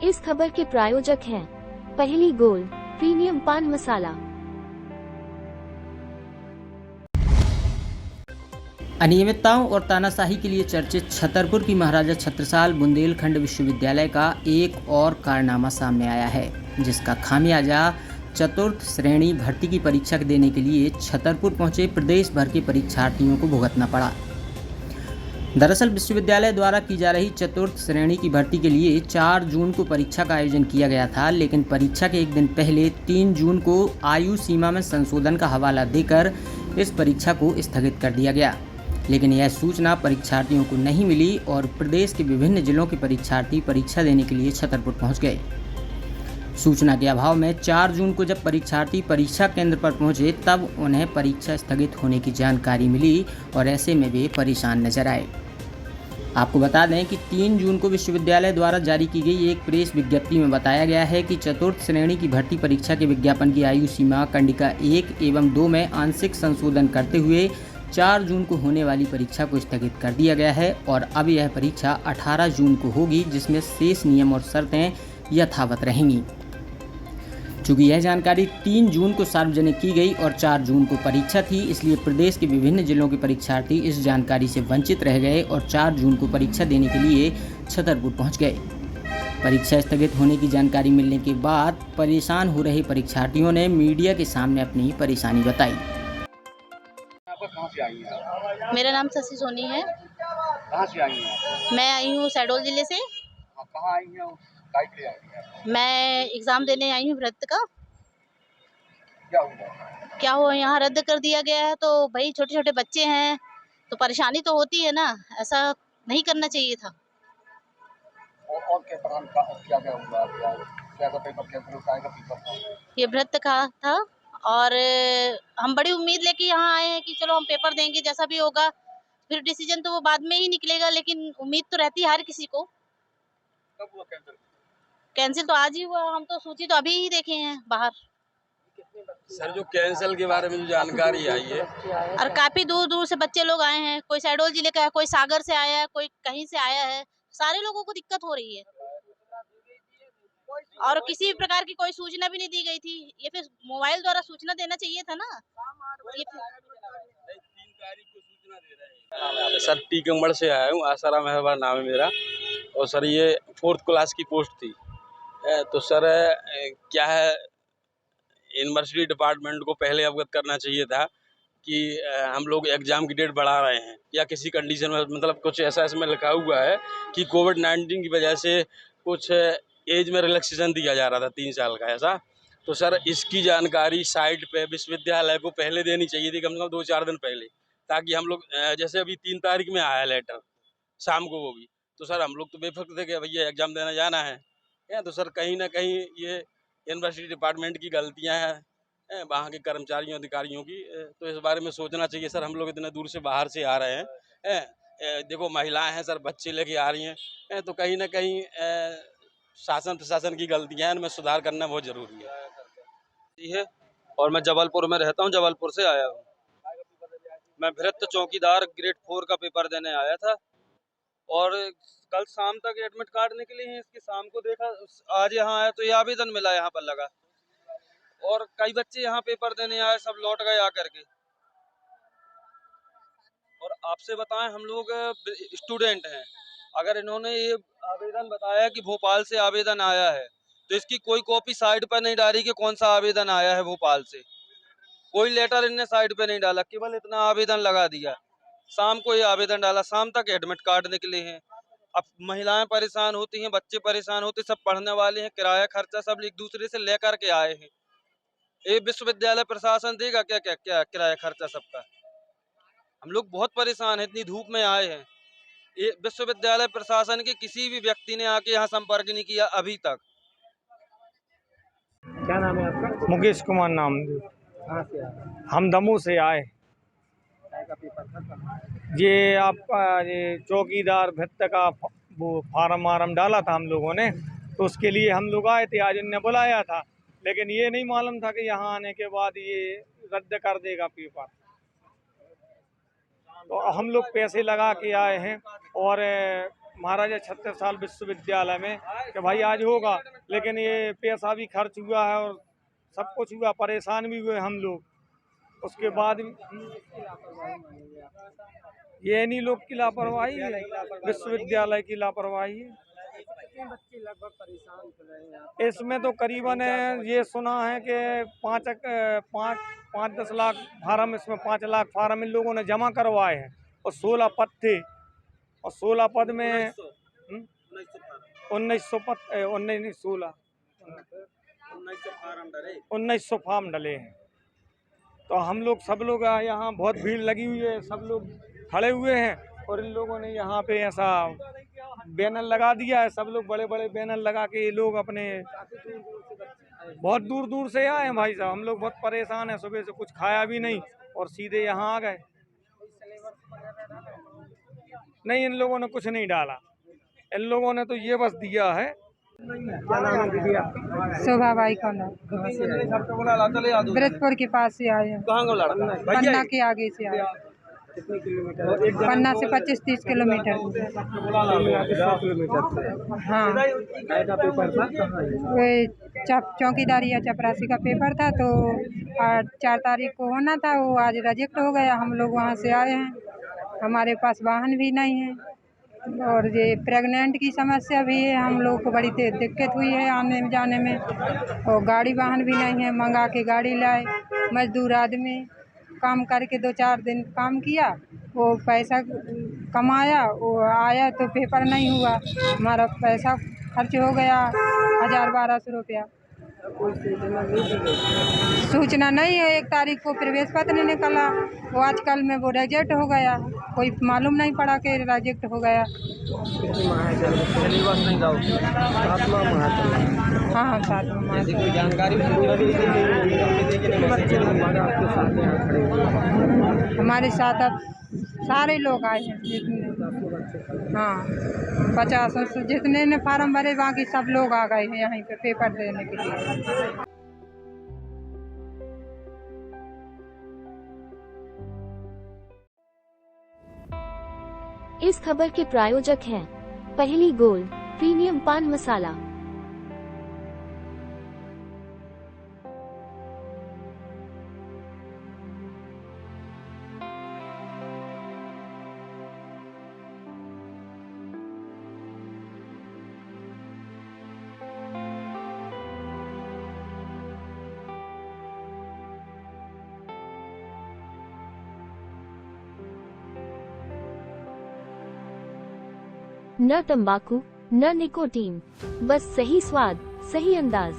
इस खबर के प्रायोजक हैं पहली गोल्ड प्रीमियम पान मसाला। अनियमितताओं और तानाशाही के लिए चर्चित छतरपुर की महाराजा छत्रसाल बुंदेलखंड विश्वविद्यालय का एक और कारनामा सामने आया है, जिसका खामियाजा चतुर्थ श्रेणी भर्ती की परीक्षा देने के लिए छतरपुर पहुंचे प्रदेश भर के परीक्षार्थियों को भुगतना पड़ा। दरअसल विश्वविद्यालय द्वारा की जा रही चतुर्थ श्रेणी की भर्ती के लिए 4 जून को परीक्षा का आयोजन किया गया था, लेकिन परीक्षा के एक दिन पहले 3 जून को आयु सीमा में संशोधन का हवाला देकर इस परीक्षा को स्थगित कर दिया गया। लेकिन यह सूचना परीक्षार्थियों को नहीं मिली और प्रदेश के विभिन्न जिलों के परीक्षार्थी परीक्षा देने के लिए छतरपुर पहुंच गए। सूचना के अभाव में 4 जून को जब परीक्षार्थी परीक्षा केंद्र पर पहुंचे तब उन्हें परीक्षा स्थगित होने की जानकारी मिली और ऐसे में वे परेशान नजर आए। आपको बता दें कि 3 जून को विश्वविद्यालय द्वारा जारी की गई एक प्रेस विज्ञप्ति में बताया गया है कि चतुर्थ श्रेणी की भर्ती परीक्षा के विज्ञापन की आयु सीमा कंडिका 1 एवं 2 में आंशिक संशोधन करते हुए 4 जून को होने वाली परीक्षा को स्थगित कर दिया गया है और अब यह परीक्षा 18 जून को होगी, जिसमें शेष नियम और शर्तें यथावत रहेंगी। चूँकि यह जानकारी 3 जून को सार्वजनिक की गई और 4 जून को परीक्षा थी, इसलिए प्रदेश के विभिन्न जिलों के परीक्षार्थी इस जानकारी से वंचित रह गए और 4 जून को परीक्षा देने के लिए छतरपुर पहुंच गए। परीक्षा स्थगित होने की जानकारी मिलने के बाद परेशान हो रहे परीक्षार्थियों ने मीडिया के सामने अपनी परेशानी बताई। कहाँ से आई हैं? मेरा नाम शशि सोनी है। कहाँ से आई हैं? मैं आई हूँ शहडोल जिले से। कहाँ आई हैं? काय के लिए आई हैं? मैं एग्ज़ाम देने आई हूँ व्रत का। क्या हुआ? यहाँ रद्द कर दिया गया है, तो भाई छोटे छोटे बच्चे हैं तो परेशानी तो होती है ना, ऐसा नहीं करना चाहिए था। और क्या क्या हुआ? क्या का पेपर कैंसिल काय का पेपर था? ये व्रत का था और हम बड़ी उम्मीद लेके यहाँ आए हैं कि चलो हम पेपर देंगे, जैसा भी होगा फिर डिसीजन तो वो बाद में ही निकलेगा, लेकिन उम्मीद तो रहती है हर किसी को। कब हुआ कैंसिल? कैंसिल तो आज ही हुआ, हम तो सूची तो अभी ही देखे हैं बाहर। सर, जो कैंसिल के बारे में जो जानकारी आई है, और काफी दूर दूर से बच्चे लोग आए हैं, कोई शहडोल जिले का है, कोई सागर से आया है, कोई कहीं से आया है, सारे लोगों को दिक्कत हो रही है और किसी भी प्रकार की कोई सूचना भी नहीं दी गई थी। ये फिर मोबाइल द्वारा सूचना देना चाहिए था ना। ये 3 तारीख को सूचना दे रहे हैं। सर टीकमगढ़ से आया हूँ, आसाराम मेहरबान नाम है मेरा, और सर ये 4th क्लास की पोस्ट थी। तो सर क्या है, यूनिवर्सिटी डिपार्टमेंट को पहले अवगत करना चाहिए था कि हम लोग एग्ज़ाम की डेट बढ़ा रहे हैं या किसी कंडीशन में, मतलब कुछ ऐसा इसमें लिखा हुआ है कि कोविड-19 की वजह से कुछ एज में रिलैक्सेशन दिया जा रहा था 3 साल का ऐसा। तो सर इसकी जानकारी साइट पे विश्वविद्यालय को पहले देनी चाहिए थी, कम से कम 2-4 दिन पहले, ताकि हम लोग जैसे अभी 3 तारीख में आया लेटर शाम को वो भी, तो सर हम लोग तो बेफिक्र थे कि भैया एग्ज़ाम देने जाना है। तो सर कहीं ना कहीं ये यूनिवर्सिटी डिपार्टमेंट की गलतियां हैं, वहाँ के कर्मचारियों अधिकारियों की। तो इस बारे में सोचना चाहिए सर। हम लोग इतने दूर से बाहर से आ रहे हैं, देखो महिलाएं हैं सर, बच्चे लेके आ रही हैं, तो कहीं ना कहीं शासन प्रशासन की गलतियां हैं, उनमें सुधार करना बहुत ज़रूरी है। और मैं जबलपुर में रहता हूँ, जबलपुर से आया हूँ। मैं भृत्य चौकीदार ग्रेड 4 का पेपर देने आया था और कल शाम तक एडमिट कार्ड निकली है इसकी, शाम को देखा, आज यहाँ आया तो ये आवेदन मिला यहाँ पर लगा, और कई बच्चे यहाँ पेपर देने आए, सब लौट गए आकर के। और आपसे बताएं, हम लोग स्टूडेंट हैं, अगर इन्होंने ये आवेदन बताया कि भोपाल से आवेदन आया है, तो इसकी कोई कॉपी साइड पर नहीं डाली कि कौन सा आवेदन आया है भोपाल से। कोई लेटर इनने साइड पे नहीं डाला, केवल इतना आवेदन लगा दिया। शाम को ये आवेदन डाला, शाम तक एडमिट कार्ड निकले हैं। अब महिलाएं परेशान होती हैं, बच्चे परेशान होते, सब पढ़ने वाले हैं, किराया खर्चा सब एक दूसरे से लेकर के आए हैं। ये विश्वविद्यालय प्रशासन देगा क्या क्या क्या किराया खर्चा सबका? हम लोग बहुत परेशान हैं, इतनी धूप में आए हैं। ये विश्वविद्यालय प्रशासन के किसी भी व्यक्ति ने आके यहाँ संपर्क नहीं किया अभी तक। क्या नाम है आपका? मुकेश कुमार नाम। कहाँ से आए? हम दमू से आए। काय का पेपर था? ये आपका ये चौकीदार भत्ता का वो फार्म डाला था हम लोगों ने, तो उसके लिए हम लोग आए थे। आज इनने बुलाया था, लेकिन ये नहीं मालूम था कि यहाँ आने के बाद ये रद्द कर देगा पेपर। तो हम लोग पैसे लगा के आए हैं और महाराजा छत्रसाल विश्वविद्यालय में कि भाई आज होगा, लेकिन ये पैसा भी खर्च हुआ है और सब कुछ हुआ, परेशान भी हुए हम लोग। उसके बाद ये नहीं लोग की लापरवाही है, विश्वविद्यालय की लापरवाही है। इसमें तो करीबन ये सुना है कि 5-10 लाख फार्म, इसमें 5 लाख फार्म इन लोगों ने जमा करवाए हैं और 16 पद थे, और 16 पद में 1900 फार्म डले हैं। तो हम लोग सब लोग यहाँ बहुत भीड़ लगी हुई है, सब लोग खड़े हुए हैं और इन लोगों ने यहाँ पे ऐसा बैनर लगा दिया है। सब लोग बड़े बड़े बैनर लगा के ये लोग अपने बहुत दूर दूर से आए हैं भाई साहब। हम लोग बहुत परेशान हैं, सुबह से कुछ खाया भी नहीं और सीधे यहाँ आ गए। नहीं, इन लोगों ने कुछ नहीं डाला, इन लोगों ने तो ये बस दिया है। क्या नाम है दीदी आपका? शोभा बाई का नाम। ब्रजपुर के पास से आए हैं। कहाँ का लड़का? पन्ना के आगे से आए। कितने किलोमीटर? पन्ना से 25-30 किलोमीटर। हाँ, वही चौकीदारी या चपरासी का पेपर था, तो 4 तारीख को होना था, वो आज रिजेक्ट हो गया। हम लोग वहाँ से आए हैं, हमारे पास वाहन भी नहीं है और ये प्रेग्नेंट की समस्या भी है। हम लोग को बड़ी दिक्कत हुई है आने जाने में, और गाड़ी वाहन भी नहीं है। मंगा के गाड़ी लाए, मजदूर आदमी काम करके 2-4 दिन काम किया, वो पैसा कमाया, वो आया तो पेपर नहीं हुआ, हमारा पैसा खर्च हो गया 1000-1200 रुपया। सूचना नहीं है। 1 तारीख को प्रवेश पत्र निकला, वो आजकल में वो रिजेक्ट हो गया, कोई मालूम नहीं पड़ा कि रिजेक्ट हो गया। हाँ, 7वां माह। कोई जानकारी हमारे साथ अब सारे लोग आए हैं जितने, हाँ 50 से जितने ने फार्म भरे, बाकी सब लोग आ गए हैं यहीं पे पेपर देने के लिए। इस खबर के प्रायोजक हैं पहली गोल्ड प्रीमियम पान मसाला। न तंबाकू न निकोटीन, बस सही स्वाद, सही अंदाज।